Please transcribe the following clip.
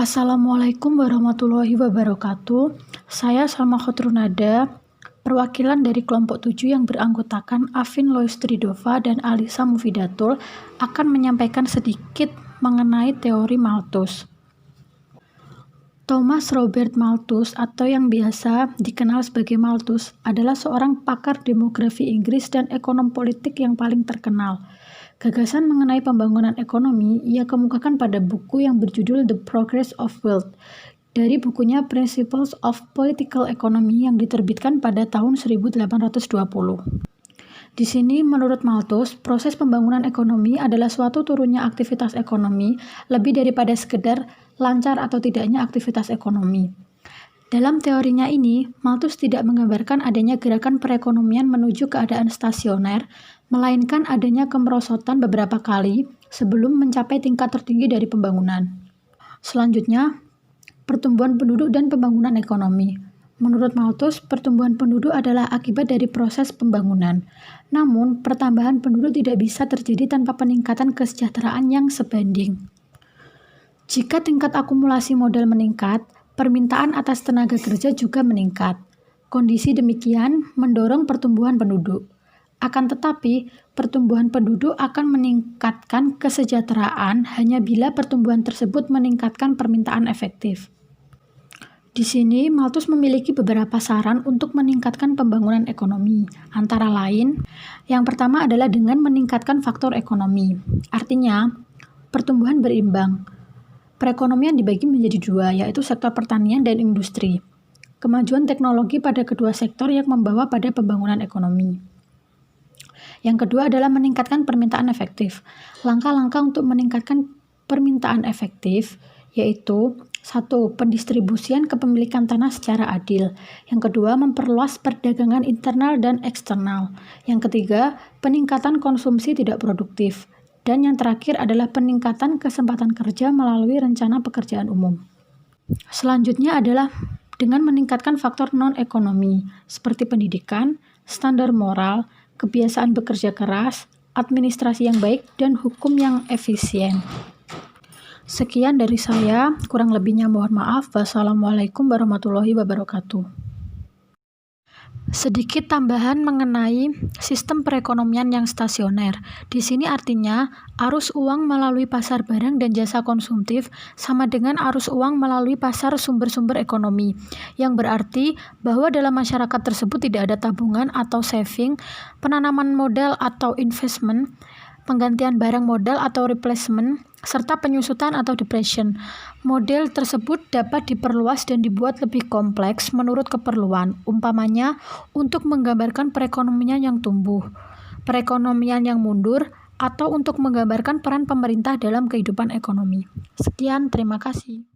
Assalamualaikum warahmatullahi wabarakatuh. Saya Salma Khotrunada, perwakilan dari kelompok 7 yang beranggotakan Afin Loistridova dan Alisa Mufidatul akan menyampaikan sedikit mengenai teori Malthus. Thomas Robert Malthus atau yang biasa dikenal sebagai Malthus adalah seorang pakar demografi Inggris dan ekonom politik yang paling terkenal. Gagasan mengenai pembangunan ekonomi ia kemukakan pada buku yang berjudul The Progress of Wealth dari bukunya Principles of Political Economy yang diterbitkan pada tahun 1820. Di sini, menurut Malthus, proses pembangunan ekonomi adalah suatu turunnya aktivitas ekonomi lebih daripada sekedar lancar atau tidaknya aktivitas ekonomi. Dalam teorinya ini, Malthus tidak menggambarkan adanya gerakan perekonomian menuju keadaan stasioner, melainkan adanya kemerosotan beberapa kali sebelum mencapai tingkat tertinggi dari pembangunan. Selanjutnya, pertumbuhan penduduk dan pembangunan ekonomi. Menurut Malthus, pertumbuhan penduduk adalah akibat dari proses pembangunan. Namun, pertambahan penduduk tidak bisa terjadi tanpa peningkatan kesejahteraan yang sebanding. Jika tingkat akumulasi modal meningkat, permintaan atas tenaga kerja juga meningkat. Kondisi demikian mendorong pertumbuhan penduduk. Akan tetapi, pertumbuhan penduduk akan meningkatkan kesejahteraan hanya bila pertumbuhan tersebut meningkatkan permintaan efektif. Di sini, Malthus memiliki beberapa saran untuk meningkatkan pembangunan ekonomi. Antara lain, yang pertama adalah dengan meningkatkan faktor ekonomi. Artinya, pertumbuhan berimbang. Perekonomian dibagi menjadi dua, yaitu sektor pertanian dan industri. Kemajuan teknologi pada kedua sektor yang membawa pada pembangunan ekonomi. Yang kedua adalah meningkatkan permintaan efektif. Langkah-langkah untuk meningkatkan permintaan efektif yaitu 1. Pendistribusian kepemilikan tanah secara adil. Yang kedua, memperluas perdagangan internal dan eksternal. Yang ketiga, peningkatan konsumsi tidak produktif. Dan yang terakhir adalah peningkatan kesempatan kerja melalui rencana pekerjaan umum. Selanjutnya adalah dengan meningkatkan faktor non-ekonomi seperti pendidikan, standar moral, kebiasaan bekerja keras, administrasi yang baik, dan hukum yang efisien. Sekian dari saya, kurang lebihnya mohon maaf. Wassalamualaikum warahmatullahi wabarakatuh. Sedikit tambahan mengenai sistem perekonomian yang stasioner. Di sini artinya arus uang melalui pasar barang dan jasa konsumtif sama dengan arus uang melalui pasar sumber-sumber ekonomi, yang berarti bahwa dalam masyarakat tersebut tidak ada tabungan atau saving, penanaman modal atau investment, penggantian barang modal atau replacement, serta penyusutan atau depreciation. Model tersebut dapat diperluas dan dibuat lebih kompleks menurut keperluan, umpamanya untuk menggambarkan perekonomian yang tumbuh, perekonomian yang mundur, atau untuk menggambarkan peran pemerintah dalam kehidupan ekonomi. Sekian, terima kasih.